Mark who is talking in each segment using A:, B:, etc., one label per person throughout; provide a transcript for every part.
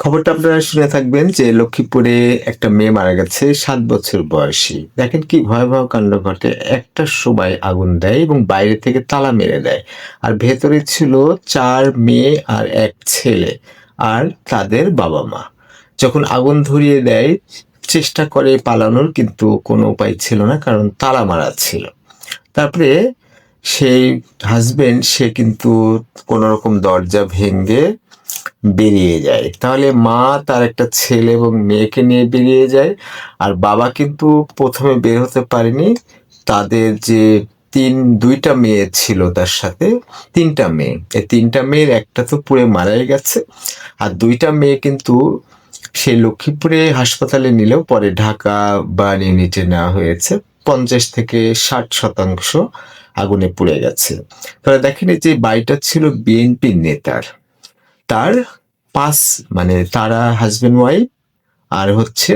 A: খবরটা আপনারা শুনে থাকবেন যে লক্ষ্মীপুরে একটা মেয়ে মারা গেছে ৭ বছর বয়সী। দেখেন কি ভয়াবহ কাণ্ড ঘটে। একটার সময় আগুন দেয় এবং বাইরে থেকে তালা মেরে দেয়। আর ভেতরে ছিল ৪ মেয়ে আর ১ ছেলে আর তাদের বাবা-মা। যখন আগুন ধরিয়ে দেয় চেষ্টা করে পালানোর, কিন্তু কোনো উপায় ছিল না, কারণ তালা মারা ছিল। তারপরে সেই হাসব্যান্ড সে কিন্তু কোনরকম দরজা ভেঙে বেরিয়ে যায়। তাহলে মা তার একটা ছেলে এবং মেয়েকে নিয়ে বেরিয়ে যায়। আর বাবা কিন্তু ১ম এ বের হতে পারেনি। তাদের যে ২ টা মেয়ে ছিল তার সাথে, ৩ টা মেয়ে। এই ৩ টা মেয়ের একটা তো পুড়ে মারাই গেছে। আর ২ টা মেয়ে কিন্তু সেই লক্ষ্মীপুরে হাসপাতালে নিলেও পরে ঢাকা বার্ন ইউনিটে নেওয়া হয়েছে। ৫০% থেকে ৬০% আগুনে পুড়ে গেছে। তাহলে দেখেন এই যে বাড়িটা ছিল বিএনপির নেতার। তার ৫ মানে তারা হাসব্যান্ড ওয়াইফ আর হচ্ছে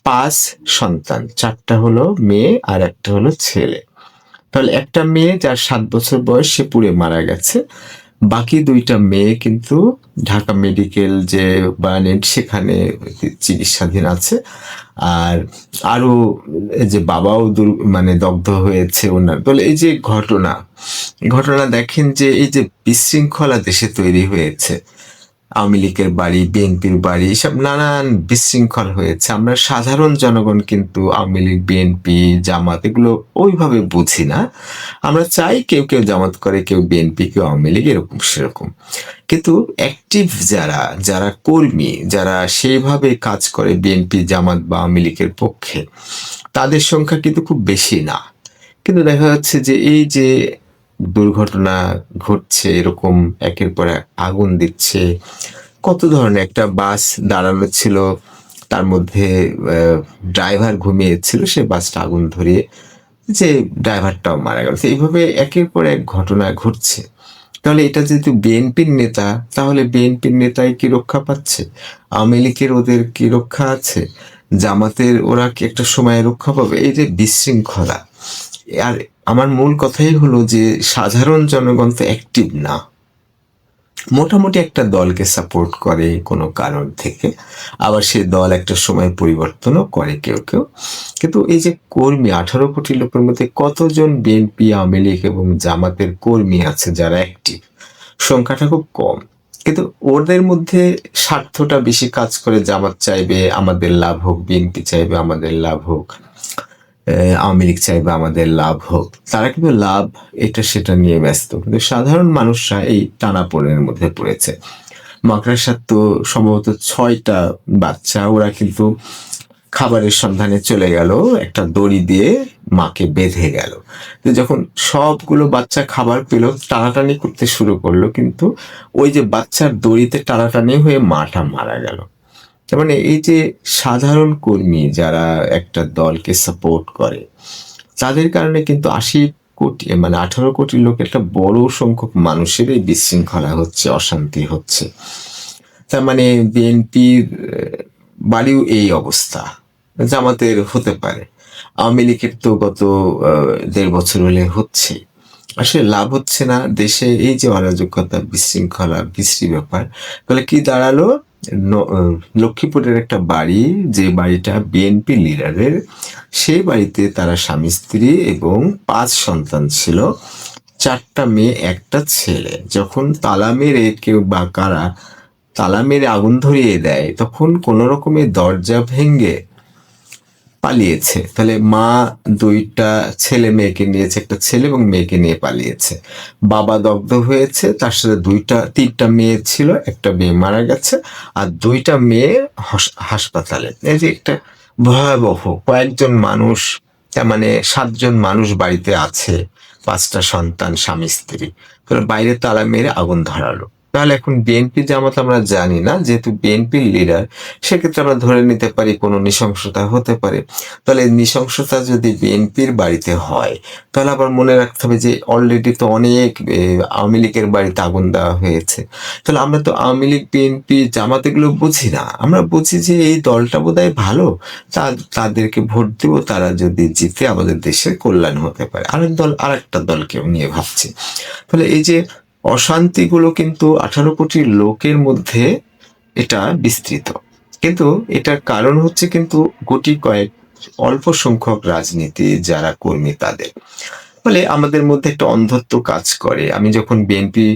A: ৫ সন্তান। ৪ টা হলো মেয়ে আর ১ টা হলো ছেলে। তাহলে একটা মেয়ে যার ৭ বছর বয়স সে পুড়ে মারা গেছে। বাকি ২ টা মেয়ে কিন্তু ঢাকা মেডিকেল যে বার্নেট সেখানে চিকিৎসাধীন আছে। আর আরো এই যে বাবাও মানে দগ্ধ হয়েছে ওনার। তাহলে এই যে ঘটনা দেখেন যে এই যে বিশৃঙ্খলা দেশে তৈরি হয়েছে। আওয়ামী লীগের বাড়ি, বিএনপির বাড়ি, এসব নানান বিশৃঙ্খল হয়েছে। আমরা সাধারণ জনগণ কিন্তু আওয়ামী লীগ, বিএনপি, জামাত এগুলো ওইভাবে বুঝি না। আমরা চাই কেউ জামাত করে, কেউ বিএনপি, কেউ আওয়ামী লীগ, এরকম সেরকম। কিন্তু অ্যাক্টিভ যারা কর্মী, যারা সেইভাবে কাজ করে বিএনপি, জামাত বা আওয়ামী লীগের পক্ষে, তাদের সংখ্যা কিন্তু খুব বেশি না। কিন্তু দেখা যাচ্ছে যে এই যে দুর্ঘটনা ঘটছে, এরকম একের পর এক আগুন দিচ্ছে। কত ধরনের একটা বাস দাঁড়ানো ছিল, তার মধ্যে ড্রাইভার ঘুমিয়েছিল, সে বাসটা আগুন ধরিয়ে যে ড্রাইভারটাও মারা গেল। তো এইভাবে একের পর এক ঘটনা ঘটছে। তাহলে এটা যেহেতু বিএনপির নেতা, তাহলে বিএনপির নেতাই কি রক্ষা পাচ্ছে? আওয়ামী লীগের ওদের কি রক্ষা আছে? জামাতের ওরা কি একটা সময় রক্ষা পাবে? এই যে বিশৃঙ্খলা। আর আমার মূল কথাই হলো যে সাধারণ জনগণ তো অ্যাক্টিভ না। মোটামুটি একটা দলকে সাপোর্ট করে কোনো কারণ থেকে, আবার সে দল একটা সময় পরিবর্তনও করে কেউ। কিন্তু এই যে কর্মী ১৮ কোটি লোকের মধ্যে কতজন বিএনপি, আওয়ামী লীগ এবং জামাতের কর্মী আছে যারা অ্যাক্টিভ? সংখ্যাটা খুব কম। কিন্তু ওদের মধ্যে স্বার্থটা বেশি কাজ করে। জামাত চাইবে আমাদের লাভ হোক, বিএনপি চাইবে আমাদের লাভ হোক, আওয়ামী লীগ চাইবে আমাদের লাভ হোক। তারা কিন্তু লাভ এটা সেটা নিয়ে ব্যস্ত। কিন্তু সাধারণ মানুষরা এই টানাপোড়েনের মধ্যে পড়েছে। মাকড়সার তো সম্ভবত ৬ টা বাচ্চা, ওরা কিন্তু খাবারের সন্ধানে চলে গেল, একটা দড়ি দিয়ে মাকে বেঁধে গেল। তো যখন সবগুলো বাচ্চা খাবার পেল, টানাটানি করতে শুরু করলো, কিন্তু ওই যে বাচ্চার দড়িতে টানাটানি হয়ে মাটা মারা গেল। তার মানে এই যে সাধারণ কর্মী যারা একটা দলকে সাপোর্ট করে, তাদের কারণে কিন্তু ৮০ কোটি মানে ১৮ কোটি লোক, একটা বড় সংখ্যক মানুষের এই বিশৃঙ্খলা হচ্ছে, অশান্তি হচ্ছে। তার মানে বিএনপির বাড়িও এই অবস্থা, জামাতের হতে পারে, আওয়ামী লীগের তো গত ১.৫ বছর হলে হচ্ছে। আসলে লাভ হচ্ছে না দেশে। এই যে অরাজকতা, বিশৃঙ্খলা, বিশ্রী ব্যাপার, তাহলে কি দাঁড়ালো? লক্ষ্মীপুরের একটা বাড়ি, যে বাড়িটা বিএনপি লিডারের, সেই বাড়িতে তারা স্বামী স্ত্রী এবং ৫ সন্তান ছিল, ৪ টা মেয়ে ১ টা ছেলে। যখন তালা মেরে কেউ বা কারা তালা মেরে আগুন ধরিয়ে দেয়, তখন কোনো রকমের দরজা ভেঙে পালিয়েছে। তাহলে মা ২ টা ছেলে মেয়েকে নিয়েছে, একটা ছেলে এবং মেয়েকে নিয়ে পালিয়েছে। বাবা দগ্ধ হয়েছে, তার সাথে ৩ টা মেয়ে ছিল, একটা মেয়ে মারা গেছে আর ২ টা মেয়ে হাসপাতালে। এই যে একটা ভয়াবহ, কয়েকজন মানুষ, তার মানে ৭ জন মানুষ বাড়িতে আছে, ৫ টা সন্তান, স্বামী স্ত্রী। তাহলে বাইরে তালা মেরে আগুন ধরালো। তাহলে এখন বিএনপি জামাত আমরা জানি না, যেহেতু বিএনপির লিডার, সেক্ষেত্রে আমরা ধরে নিতে পারি কোনো নৃশংসতা হতে পারে। তাহলে নৃশংসতা যদি বিএনপির বাড়িতে হয়, তাহলে আবার মনে রাখতে হবে যে অলরেডি তো অনেক আওয়ামী লীগের বাড়িতে আগুন দেওয়া হয়েছে। তাহলে আমরা তো আওয়ামী লীগ, বিএনপি, জামাত এগুলো বুঝি না। আমরা বুঝি যে এই দলটা বোধহয় ভালো, তাদেরকে ভোট দেব, তারা যদি জিতে আমাদের দেশের কল্যাণ হতে পারে। আরেক দল আরেকটা দলকেও নিয়ে ভাবছে। তাহলে এই যে অশান্তিগুলো কিন্তু ১৮ কোটি লোকের মধ্যে এটা বিস্তৃত, কিন্তু এটার কারণ হচ্ছে কিন্তু গুটি কয়েক অল্প সংখ্যক রাজনীতি যারা কর্মী তাদের ফলে আমাদের মধ্যে একটা অন্ধত্ব কাজ করে। আমি যখন বিএনপি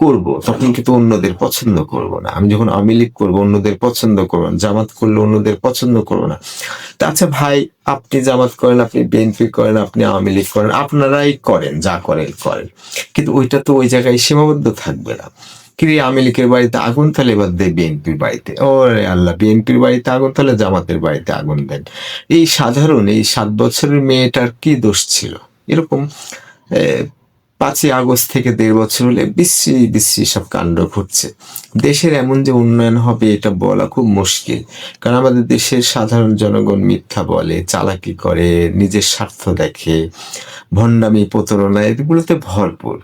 A: করব তখন কিন্তু অন্যদের পছন্দ করব না। আমি যখন আওয়ামী লীগ করবো অন্যদের পছন্দ করব না। জামাত করলে অন্যদের পছন্দ করব না। তা আচ্ছা ভাই, আপনি জামাত করেন, আপনি বিএনপি করেন, আপনি আওয়ামী লীগ করেন, আপনারাই করেন, যা করেন করেন। কিন্তু ওইটা তো ওই জায়গায় সীমাবদ্ধ থাকবে না। কি আওয়ামী লীগের বাড়িতে আগুন তাহলে এবার দেয় বিএনপির বাড়িতে। ওরে আল্লাহ, বিএনপির বাড়িতে আগুন তাহলে জামাতের বাড়িতে আগুন দেন। এই সাধারণ এই ৭ বছরের মেয়েটার কি দোষ ছিল? এরকম ৫ই আগস্ট থেকে ১.৫ বছর হলে বিশ্রী বিশ্রী সব কাণ্ড ঘটছে। দেশের এমন যে উন্নয়ন হবে এটা বলা খুব মুশকিল। কারণ আমাদের দেশের সাধারণ জনগণ মিথ্যা বলে, চালাকি করে, নিজের স্বার্থ দেখে, ভণ্ডামি, প্রতারণা এগুলোতে ভরপুর।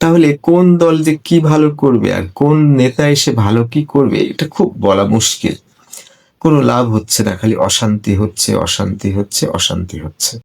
A: তাহলে কোন দল যে কি ভালো করবে আর কোন নেতা এসে ভালো কি করবে এটা খুব বলা মুশকিল। কোনো লাভ হচ্ছে না, খালি অশান্তি হচ্ছে, অশান্তি হচ্ছে, অশান্তি হচ্ছে।